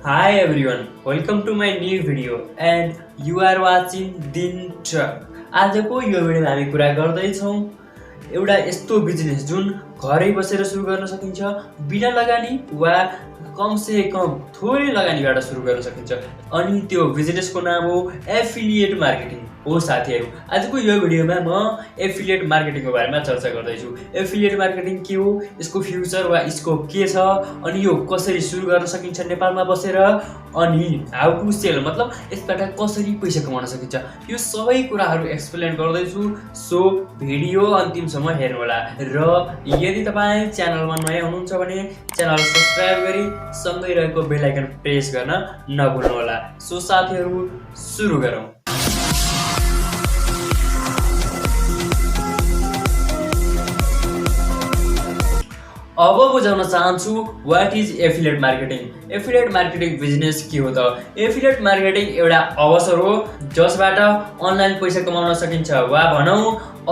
Hi everyone, welcome to my new video and you are watching दिन truck. आजको यो भिडियोमा हामी कुरा गर्दैछौँ एउटा यस्तो बिजनेस जुन घरै बसेर सुरु गर्न सकिन्छ, बिना लगानी वा कम से कम थोरै लगानीबाट सुरु गर्न सकिन्छ। अनि त्यो बिजनेसको नाम हो एफिलिएट मार्केटिङ हो साथीहरु। आजको यो भिडियोमा म एफिलिएट मार्केटिङको बारेमा चर्चा गर्दैछु। एफिलिएट मार्केटिङ के हो, यसको फ्युचर वा स्कोप के छ, अनि यो कसरी सुरु गर्न सकिन्छ नेपालमा बसेर, अनि हाउ टु सेल मतलब यसबाट कसरी पैसा कमाउन सकिन्छ, यो सबै कुराहरू एक्सप्लेन गर्दैछु। सो भिडियो अन्तिमसम्म हेर्नुहोला र यदि तपाईं च्यानलमा नयाँ हुनुहुन्छ भने च्यानल सब्स्क्राइब गरी सँगै रहेको बेल आइकन प्रेस गर्न नभुल्नुहोला। सो साथीहरु सुरु गरौँ। अब बुझाउन चाहन्छु what is affiliate marketing. Affiliate marketing business के हो त? एफिलिएट मार्केटिङ एउटा अवसर हो जसबाट अनलाइन पैसा कमाउन सकिन्छ वा भनौँ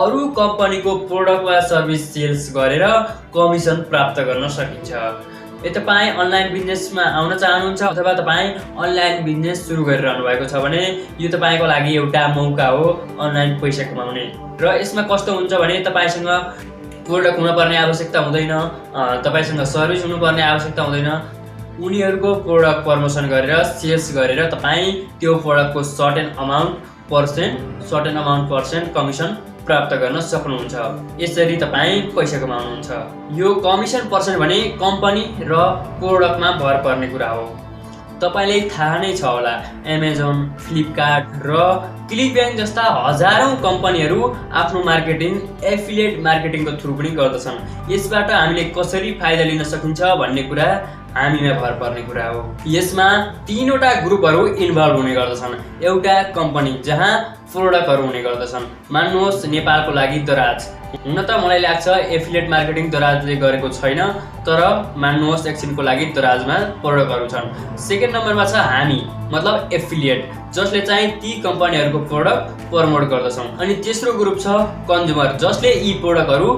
अरू कम्पनीको प्रोडक्ट वा सर्भिस सेल्स गरेर कमिसन प्राप्त गर्न सकिन्छ। यदि तपाईँ अनलाइन बिजनेसमा आउन चाहनुहुन्छ अथवा तपाईँ अनलाइन बिजनेस सुरु गरिरहनु भएको छ भने यो तपाईँको लागि एउटा मौका हो अनलाइन पैसा कमाउने। र यसमा कस्तो हुन्छ भने तपाईसँग प्रोडक्ट हुनुपर्ने आवश्यकता हुँदैन, तपाईसँग सर्भिस हुनुपर्ने आवश्यकता हुँदैन। उनीहरूको प्रोडक्ट प्रमोसन गरेर सेल्स गरेर तपाईँ त्यो प्रोडक्टको सर्टेन अमाउन्ट पर्सेन्ट कमिसन प्राप्त गर्न सक्नुहुन्छ। यसरी तपाईँ पैसा कमाउनुहुन्छ। यो कमिसन पर्सेन्ट भने कम्पनी र प्रोडक्टमा भर पर्ने कुरा हो। तपाईलाई थाहा नै छ होला, एमाजोन, फ्लिपकार्ट र क्लिकब्याङ्क जस्ता हजारौं कम्पनीहरू आफ्नो मार्केटिङ एफिलिएट मार्केटिङको थ्रु पनि गर्दछन्। यसबाट हामीले कसरी फाइदा लिन सकिन्छ भन्ने कुरा हामीमा भर पर्ने कुरा हो। यसमा तीनवटा ग्रुपहरू इन्भल्भ हुने गर्दछन्। एउटा कम्पनी जहाँ प्रोडक्टहरू हुने गर्दछन्। मान्नुहोस् नेपालको लागि दराज, हुन त मलाई लाग्छ एफिलिएट मार्केटिङ दराजले गरेको छैन, तर मान्नुहोस् एकछिनको लागि दराजमा प्रोडक्टहरू छन्। सेकेन्ड नम्बरमा छ हामी मतलब एफिलिएट, जसले चाहिँ ती कम्पनीहरूको प्रोडक्ट प्रमोट गर्दछौँ। अनि तेस्रो ग्रुप छ कन्ज्युमर, जसले यी प्रोडक्टहरू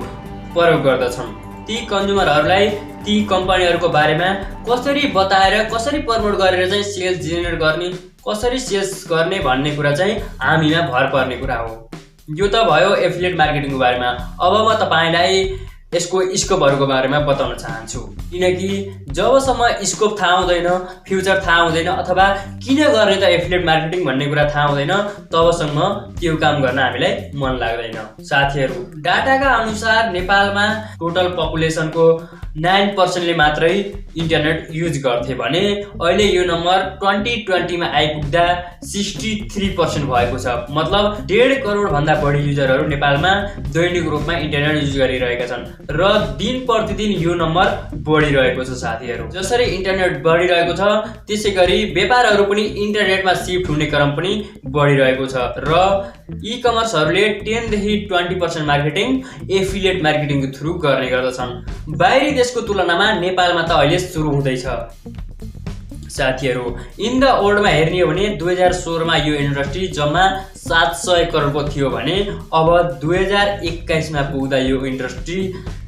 प्रयोग गर्दछन्। ती कन्ज्युमरहरूलाई ती कम्पनीहरूको बारेमा कसरी बताएर कसरी प्रमोट गरेर चाहिँ सेल्स जेनेरेट गर्ने, कसरी सेल्स गर्ने भन्ने कुरा चाहिँ हामीमा भर पर्ने कुरा हो। यो त भयो एफिलिएट मार्केटिङको बारेमा। अब म तपाईलाई यसको स्कोपहरूको बारेमा बताउन चाहन्छु। किनकि जबसम्म स्कोप थाहा हुँदैन, फ्युचर थाहा हुँदैन अथवा किन गर्ने त एफिलिएट मार्केटिङ भन्ने कुरा थाहा हुँदैन, तबसम्म त्यो काम गर्न हामीलाई मन लाग्दैन। साथीहरू, डाटाका अनुसार नेपालमा टोटल पपुलेसनको 9% मात्रै इन्टरनेट युज गर्थे भने अहिले यो नम्बर 2020 मा आइपुग्दा 63% भएको छ। मतलब 1.5 करोड भन्दा बढी युजरहरू नेपालमा दैनिक रूपमा इन्टरनेट युज गरिरहेका छन् र दिन प्रतिदिन यो नम्बर बढिरहेको छ। साथीहरू, जसरी इन्टरनेट बढिरहेको छ त्यसै गरी व्यापारहरू पनि इन्टरनेटमा सिफ्ट हुने क्रम पनि बढिरहेको छ र ई कमर्सहरूले 10 देखि 20% मार्केटिङ एफिलिएट मार्केटिङको थ्रु गर्ने गर्दछन्। बाहिरी देशको तुलनामा नेपालमा त अहिले सुरु हुँदैछ। साथीहरू, इन द वर्ल्डमा हेर्ने हो भने 2016 मा यो इन्डस्ट्री जम्मा 700 करोडको थियो भने अब 2021 मा पुग्दा यो इन्डस्ट्री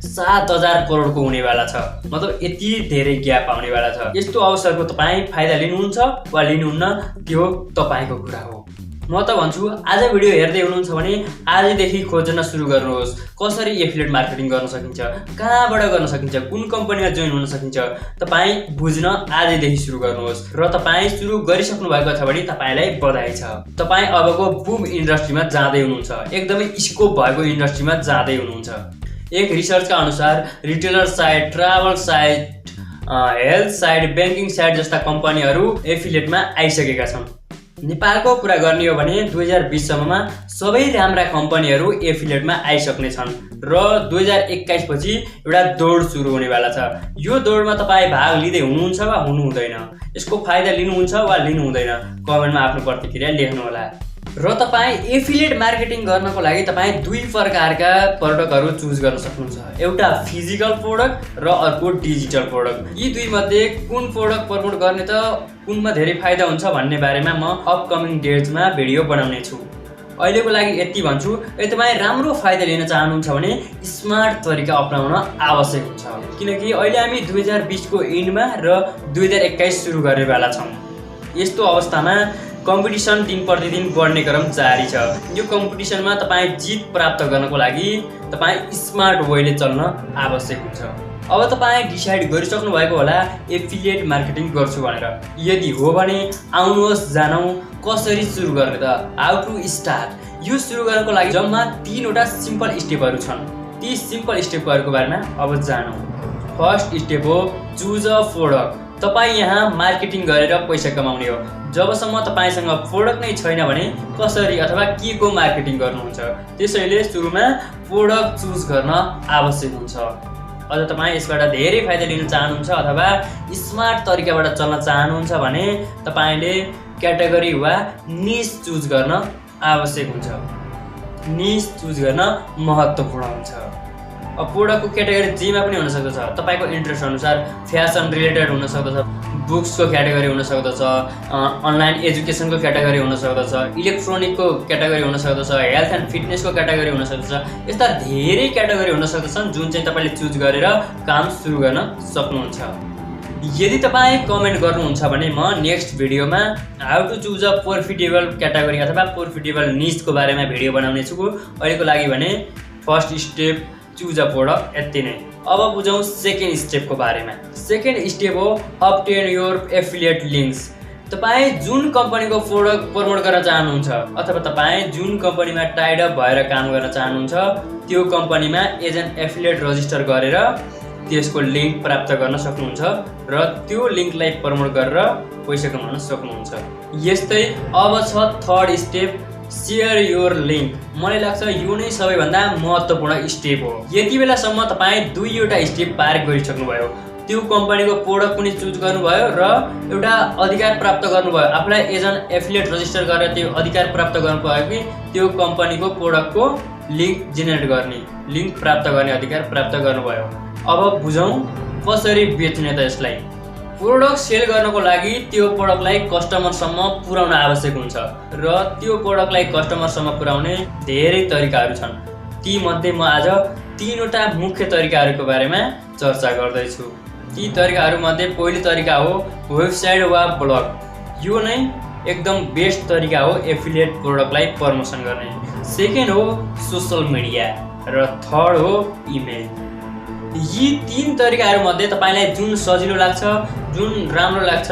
7000 करोडको हुनेवाला छ। मतलब यति धेरै ग्याप आउनेवाला छ। यस्तो अवसरको तपाईँ फाइदा लिनुहुन्छ वा लिनुहुन्न त्यो तपाईँको कुरा हो। म त भन्छु आज भिडियो हेर्दै हुनुहुन्छ भने आजदेखि खोज्न सुरु गर्नुहोस्। कसरी एफिलिएट मार्केटिङ गर्न सकिन्छ, कहाँबाट गर्न सकिन्छ, कुन कम्पनीमा जोइन हुन सकिन्छ, तपाईँ बुझ्न आजदेखि सुरु गर्नुहोस्। र तपाईँ सुरु गरिसक्नु भएको छ भने तपाईलाई बधाई छ। तपाईँ अबको बुम इन्डस्ट्रीमा जाँदै हुनुहुन्छ, एकदमै स्कोप भएको इन्डस्ट्रीमा जाँदै हुनुहुन्छ। एक रिसर्चका अनुसार retailer site, travel site, health site, banking site जस्ता कम्पनीहरू एफिलिएटमा आइसकेका छन्। नेपालको कुरा गर्ने हो भने 2020 सम्ममा सबै राम्रा कम्पनीहरू एफिलिएटमा आइसक्ने छन् र 2021 पछि एउटा दौड सुरु हुनेवाला छ। यो दौडमा तपाईँ भाग लिँदै हुनुहुन्छ वा हुनुहुँदैन, यसको फाइदा लिनुहुन्छ वा लिनुहुँदैन, कमेन्टमा आफ्नो प्रतिक्रिया लेख्नुहोला। र तपाईँ एफिलिएट मार्केटिङ गर्नको लागि तपाईँ दुई प्रकारका प्रोडक्टहरू चुज गर्न सक्नुहुन्छ। एउटा फिजिकल प्रोडक्ट र अर्को डिजिटल प्रोडक्ट। यी दुई मध्ये कुन प्रोडक्ट प्रमोट गर्ने त कुनमा धेरै फाइदा हुन्छ भन्ने बारेमा म अपकमिङ डेट्समा भिडियो बनाउने छु। अहिलेको लागि यति भन्छु। यदि तपाईँ राम्रो फाइदा लिन चाहनुहुन्छ भने स्मार्ट तरिका अपनाउन आवश्यक हुन्छ, किनकि अहिले हामी 2020 को एन्डमा र 2021 सुरु गर्ने बेला छौँ। यस्तो अवस्थामा कम्पिटिसन दिन प्रतिदिन बढ्ने क्रम जारी छ। यो कम्पिटिसनमा तपाईँ जित प्राप्त गर्नको लागि तपाईँ स्मार्ट वेले चल्न आवश्यक हुन्छ। अब तपाईँ डिसाइड गरिसक्नु भएको होला एफिलिएट मार्केटिङ गर्छु भनेर। यदि हो भने आउनुहोस् जानौँ कसरी सुरु गर्ने त, हाउ टु स्टार्ट। यो सुरु गर्नको लागि जम्मा 3वटा सिम्पल स्टेपहरू छन्। ती सिम्पल स्टेपहरूको बारेमा अब जानौँ। फर्स्ट स्टेप हो चुज अ प्रोडक्ट। तपाईँ यहाँ मार्केटिङ गरेर पैसा कमाउने हो। जबसम्म तपाईँसँग प्रोडक्ट नै छैन भने कसरी अथवा के को मार्केटिङ गर्नुहुन्छ। त्यसैले सुरुमा प्रोडक्ट चुज गर्न आवश्यक हुन्छ। अझ तपाईँ यसबाट धेरै फाइदा लिन चाहनुहुन्छ अथवा स्मार्ट तरिकाबाट चल्न चाहनुहुन्छ भने तपाईँले क्याटेगोरी वा निश चुज गर्न आवश्यक हुन्छ। निश चुज गर्न महत्त्वपूर्ण हुन्छ। अब प्रोडक्टको क्याटेगोरी जेमा पनि हुन सक्दछ। तपाईँको इन्ट्रेस्ट अनुसार फ्यासन रिलेटेड हुन सक्दछ, बुक्सको क्याटेगोरी हुन सक्दछ, अनलाइन एजुकेसनको क्याटेगोरी हुन सक्दछ, इलेक्ट्रोनिकको क्याटेगोरी हुन सक्दछ, हेल्थ एन्ड फिटनेसको क्याटेगोरी हुन सक्दछ। यस्ता धेरै क्याटेगोरी हुन सक्दछन् जुन चाहिँ तपाईँले चुज गरेर काम सुरु गर्न सक्नुहुन्छ। यदि तपाईँ कमेन्ट गर्नुहुन्छ भने म नेक्स्ट भिडियोमा how to choose a profitable category अथवा प्रोफिटेबल निशको बारेमा भिडियो बनाउने छु। अहिलेको लागि भने first step choose a product यति नै। अब बुझौँ सेकेन्ड स्टेपको बारेमा। सेकेन्ड स्टेप हो अब्टेन योर एफिलिएट लिङ्क्स। तपाईँ जुन कम्पनीको प्रोडक्ट प्रमोट गर्न चाहनुहुन्छ अथवा तपाईँ जुन कम्पनीमा टाइड अप भएर काम गर्न चाहनुहुन्छ त्यो कम्पनीमा एज एन एफिलिएट रजिस्टर गरेर त्यसको लिङ्क प्राप्त गर्न सक्नुहुन्छ र त्यो लिङ्कलाई प्रमोट गरेर पैसा कमाउन सक्नुहुन्छ। यस्तै अब छ third step share your link. मलाई लाग्छ यो नै सबैभन्दा महत्त्वपूर्ण स्टेप हो। यति बेलासम्म तपाईँ 2वटा स्टेप पार गरिसक्नुभयो। त्यो कम्पनीको प्रोडक्ट पनि चुज गर्नुभयो र एउटा अधिकार प्राप्त गर्नुभयो। आफूलाई एज एन एफिलिएट रजिस्टर गरेर त्यो अधिकार प्राप्त गर्नुभयो कि त्यो कम्पनीको प्रोडक्टको लिङ्क जेनेरेट गर्ने, लिङ्क प्राप्त गर्ने अधिकार प्राप्त गर्नुभयो। अब बुझौँ कसरी बेच्ने त यसलाई। प्रोडक्ट सेल गर्नको लागि त्यो प्रोडक्टलाई कस्टमरसम्म पुर्याउन आवश्यक हुन्छ र त्यो प्रोडक्टलाई कस्टमरसम्म पुर्याउने धेरै तरिकाहरू छन्। तीमध्ये म आज 3वटा मुख्य तरिकाहरूको बारेमा चर्चा गर्दैछु। ती तरिकाहरूमध्ये पहिलो तरिका हो वेबसाइट वा ब्लग। यो नै एकदम बेस्ट तरिका हो एफिलिएट प्रोडक्टलाई प्रमोसन गर्ने। सेकेन्ड हो सोसल मिडिया र थर्ड हो इमेल। यी 3 तरिकाहरूमध्ये तपाईँलाई जुन सजिलो लाग्छ, जुन राम्रो लाग्छ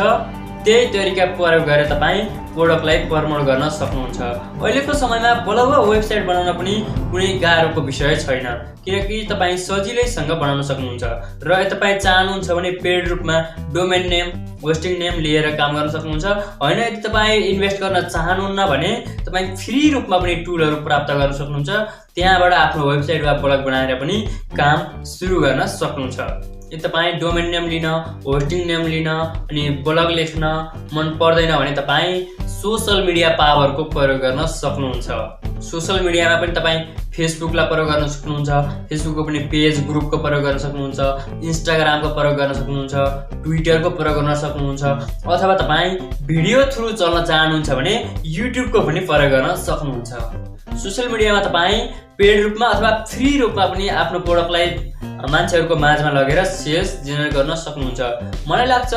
त्यही तरिका प्रयोग गरेर तपाईँ प्रोडक्टलाई प्रमोट गर्न सक्नुहुन्छ। अहिलेको समयमा ब्लग वा वेबसाइट बनाउन पनि कुनै गाह्रोको विषय छैन, किनकि तपाईँ सजिलैसँग बनाउन सक्नुहुन्छ। र तपाईँ चाहनुहुन्छ भने पेड रूपमा डोमेन नेम, होस्टिङ नेम लिएर काम गर्न सक्नुहुन्छ। होइन, यदि तपाईँ इन्भेस्ट गर्न चाहनुहुन्न भने तपाईँ फ्री रूपमा पनि टुलहरू प्राप्त गर्न सक्नुहुन्छ। त्यहाँबाट आफ्नो वेबसाइट वा ब्लग बनाएर पनि काम सुरु गर्न सक्नुहुन्छ। यदि तपाईँ डोमेन नेम लिन, होस्टिङ नेम लिन अनि ब्लग लेख्न मन पर्दैन भने तपाईँ सोसल मिडिया पावरको प्रयोग गर्न सक्नुहुन्छ। सोसल मिडियामा पनि तपाईँ फेसबुकलाई प्रयोग गर्न सक्नुहुन्छ, फेसबुकको पनि पेज ग्रुपको प्रयोग गर्न सक्नुहुन्छ, इन्स्टाग्रामको प्रयोग गर्न सक्नुहुन्छ, ट्विटरको प्रयोग गर्न सक्नुहुन्छ, अथवा तपाईँ भिडियो थ्रु चल्न चाहनुहुन्छ भने युट्युबको पनि प्रयोग गर्न सक्नुहुन्छ। सोसल मिडियामा तपाईँ पेड रूपमा अथवा फ्री रूपमा पनि आफ्नो प्रोडक्टलाई मान्छेहरूको माझमा लगेर सेल्स जेनेरेट गर्न सक्नुहुन्छ। मलाई लाग्छ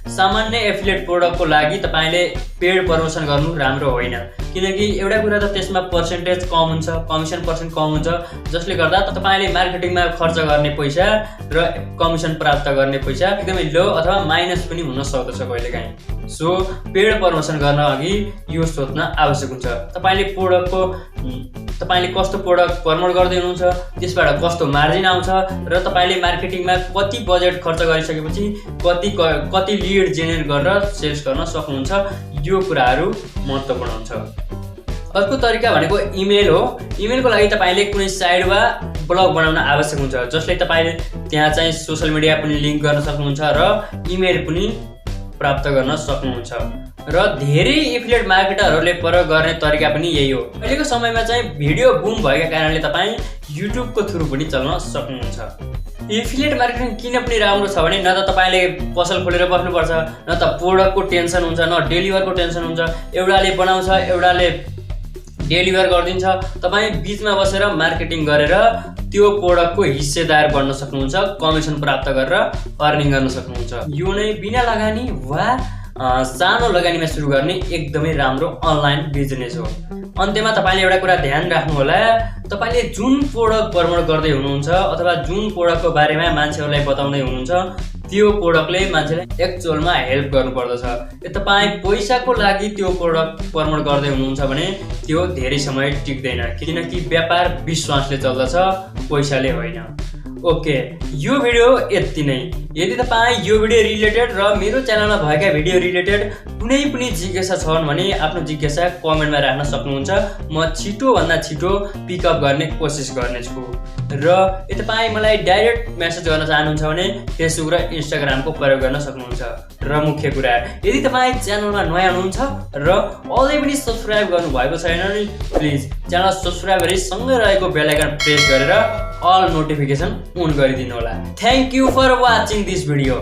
सामान्य एफिलिएट प्रोडक्टको लागि तपाईँले पेड प्रमोसन गर्नु राम्रो होइन, किनकि एउटा कुरा त त्यसमा पर्सेन्टेज कम हुन्छ, कमिसन पर्सेन्ट कम हुन्छ, जसले गर्दा तपाईँले मार्केटिङमा खर्च गर्ने पैसा र कमिसन प्राप्त गर्ने पैसा एकदमै लो अथवा माइनस पनि हुन सक्दछ कहिलेकाहीँ। सो पेड प्रमोसन गर्न अघि यो सोच्न आवश्यक हुन्छ तपाईँले कस्तो प्रोडक्ट प्रमोट गर्दै हुनुहुन्छ, त्यसबाट कस्तो मार्जिन आउँछ र तपाईँले मार्केटिङमा कति बजेट खर्च गरिसकेपछि कति लिड जेनेरेट गरेर सेल्स गर्न सक्नुहुन्छ। यो कुराहरू महत्त्वपूर्ण हुन्छ। अर्को तरिका भनेको इमेल हो। इमेलको लागि तपाईँले कुनै साइट वा ब्लग बनाउन आवश्यक हुन्छ, जसले तपाईँले त्यहाँ चाहिँ सोसल मिडिया पनि लिङ्क गर्न सक्नुहुन्छ र इमेल पनि प्राप्त गर्न सक्नुहुन्छ। र धेरै एफिलिएट मार्केटरहरूले प्रयोग गर्ने तरिका पनि यही हो। अहिलेको समयमा चाहिँ भिडियो बुम भएका कारणले तपाईँ युट्युबको थ्रु पनि चल्न सक्नुहुन्छ। एफिलिएट मार्केटिङ किन पनि राम्रो छ भने न त तपाईँले पसल खोलेर बस्नुपर्छ, न त प्रोडक्टको टेन्सन हुन्छ, न डेलिभरको टेन्सन हुन्छ। एउटाले बनाउँछ, एउटाले डेलिभर गरिदिन्छ। तपाईँ बिचमा बसेर मार्केटिङ गरेर त्यो प्रोडक्टको हिस्सेदार बन्न सक्नुहुन्छ, कमिसन प्राप्त गरेर अर्निङ गर्न सक्नुहुन्छ। यो नै बिना लगानी वा सानो लगानीमा सुरु गर्ने एकदमै राम्रो अनलाइन बिजनेस हो। अन्त्यमा तपाईँले एउटा कुरा ध्यान राख्नु होला, तपाईँले जुन प्रोडक्ट प्रमोट गर्दै हुनुहुन्छ अथवा जुन प्रोडक्टको बारेमा मान्छेहरूलाई बताउँदै हुनुहुन्छ त्यो प्रोडक्टले मान्छेलाई एक्चुअलमा हेल्प गर्नुपर्दछ। तपाईँ पैसाको लागि त्यो प्रोडक्ट प्रमोट गर्दै हुनुहुन्छ भने त्यो धेरै समय टिक्दैन, किनकि व्यापार विश्वासले चल्दछ, पैसाले होइन। ओके, यो भिडियो यति नै। यदि तपाईँ यो भिडियो रिलेटेड र मेरो च्यानलमा भएका भिडियो रिलेटेड कुनै पनि जिज्ञासा छन् भने आफ्नो जिज्ञासा कमेन्टमा राख्न सक्नुहुन्छ। म छिटोभन्दा छिटो पिकअप गर्ने कोसिस गर्नेछु। र यदि तपाईँ मलाई डाइरेक्ट मेसेज गर्न चाहनुहुन्छ भने फेसबुक र इन्स्टाग्रामको प्रयोग गर्न सक्नुहुन्छ। र मुख्य कुरा, यदि तपाईँ च्यानलमा नयाँ हुनुहुन्छ र अझै पनि सब्सक्राइब गर्नुभएको छैन भने प्लिज च्यानल सब्सक्राइब गरी सँगै रहेको बेल आइकन प्रेस गरेर अल नोटिफिकेसन अन गरिदिनु होला। Thank you for watching this video.